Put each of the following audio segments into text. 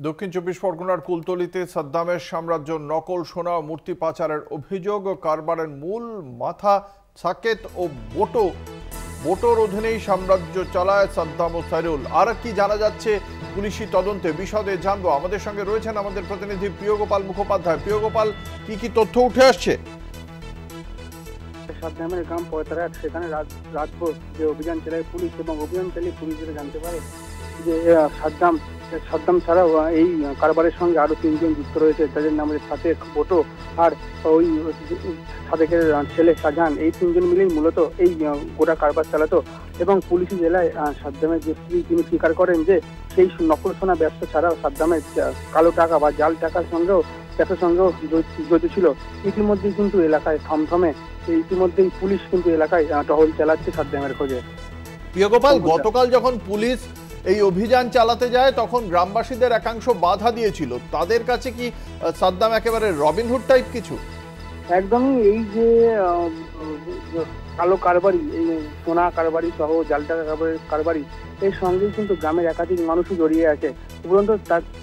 দক্ষিণ চব্বিশ পরগনার কুলতলিতে সাদ্দামের সাম্রাজ্য নকল সোনা ও মূর্তি পাচারের অভিযোগ। কারবারের মূল মাথা সাকেত ও বোটোর অধীনেই সাম্রাজ্য চালায় সাদ্দাম ও সাইরুল। আর কি জানা যাচ্ছে পুলিশি তদন্তে, বিশদে জানবো। আমাদের সঙ্গে রয়েছেন আমাদের প্রতিনিধি প্রিয়গোপাল মুখোপাধ্যায়। প্রিয়গোপাল, কি তথ্য উঠে আসছে? সাদ্দামের গ্রাম পয়তারাট, সেখানে রাতভর যে অভিযান চালায় পুলিশ, এবং অভিযান চালিয়ে পুলিশরা জানতে পারে যে সাদ্দাম ছাড়াও এই কারবারের সঙ্গে আরো 3 জন যুক্ত রয়েছে। তাদের নাম হচ্ছে সাদেক, বোটো আর ওই সাদেকের ছেলে শাহজাহান। এই 3 জন মিলেই মূলত এই গোটা কারবার চালাতো। এবং পুলিশি জেলায় সাদ্দামের যে স্ত্রী, তিনি স্বীকার করেন যে সেই নকল সোনা ব্যবসা ছাড়াও সাদ্দামের কালো টাকা বা জাল টাকার সঙ্গেও জড়িত ছিল। ইতিমধ্যেই কিন্তু এলাকায় থমথমে, ইতিমধ্যেই পুলিশ কিন্তু এলাকায় টহল চালাচ্ছে সাদ্দামের খোঁজে। প্রিয়গোপাল, গতকাল যখন পুলিশ এই অভিযান চালাতে যায় তখন গ্রামবাসীদের একাংশ বাধা দিয়েছিল। তাদের কাছে কি সাদ্দাম একেবারে রবিনহুড টাইপ কিছু? একদমই। এই যে কালো কারবারি, এই সোনা কারবারি সহ জাল টাকা কারবারি, এর সঙ্গেই কিন্তু গ্রামের একাধিক মানুষই জড়িয়ে আছে। উপরন্ত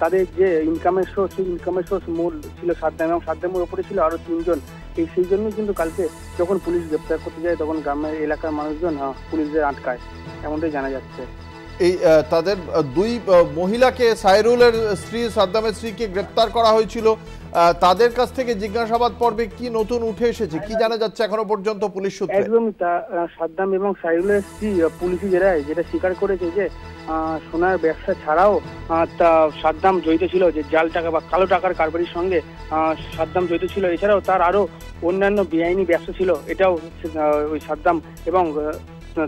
তাদের যে ইনকামের সোর্স, সেই ইনকামের সোর্স মূল ছিল সাদ্দাম, এবং সাদ্দামের উপরে ছিল আরো 3 জন। সেই জন্যই কিন্তু কালকে যখন পুলিশ গ্রেপ্তার করতে যায় তখন গ্রামের এলাকার মানুষজন পুলিশদের আটকায়, এমনটাই জানা যাচ্ছে। এই তাদের 2 মহিলাকে, সাইরুলের স্ত্রী, সাদ্দামের স্ত্রীকে গ্রেপ্তার করা হয়েছিল। তাদের কাছ থেকে জিজ্ঞাসাবাদ পর্বে কি নতুন উঠে এসেছে, কি জানা যাচ্ছে এখনো পর্যন্ত পুলিশ সূত্রে? একদমই সাদ্দাম এবং সাইরুলের স্ত্রী পুলিশি জেলায় যেটা স্বীকার করেছে যে সোনার ব্যবসা ছাড়াও সাদ্দাম জড়িত ছিল, যে জাল টাকা বা কালো টাকার কারবারির সঙ্গে সাদ্দাম জড়িত ছিল। এছাড়াও তার আরো অন্যান্য বেআইনি ব্যবসা ছিল, এটাও ওই সাদ্দাম এবং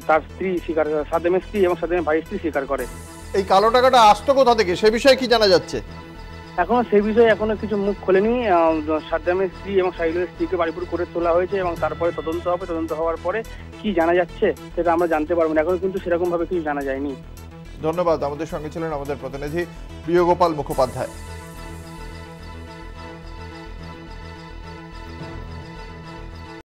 তার স্ত্রী সাদ্দামের স্ত্রী এবং সাদ্দামের ভাই স্ত্রী স্বীকার করে। এই কালো টাকাটা আসতো কোথা থেকে, সে বিষয়ে কি জানা যাচ্ছে? এখনো সেই বিষয়ে কিছু মুখ খোলেনি। সাদ্দামের স্ত্রী এবং সাইরুলের স্ত্রীকে বাড়িপুর করে তোলা হয়েছে এবং তারপরে তদন্ত হবে। তদন্ত হওয়ার পরে কি জানা যাচ্ছে সেটা আমরা জানতে পারবো না। এখনো কিন্তু সেরকম ভাবে কিছু জানা যায়নি। ধন্যবাদ। আমাদের সঙ্গে ছিলেন আমাদের প্রতিনিধি প্রিয়গোপাল মুখোপাধ্যায়।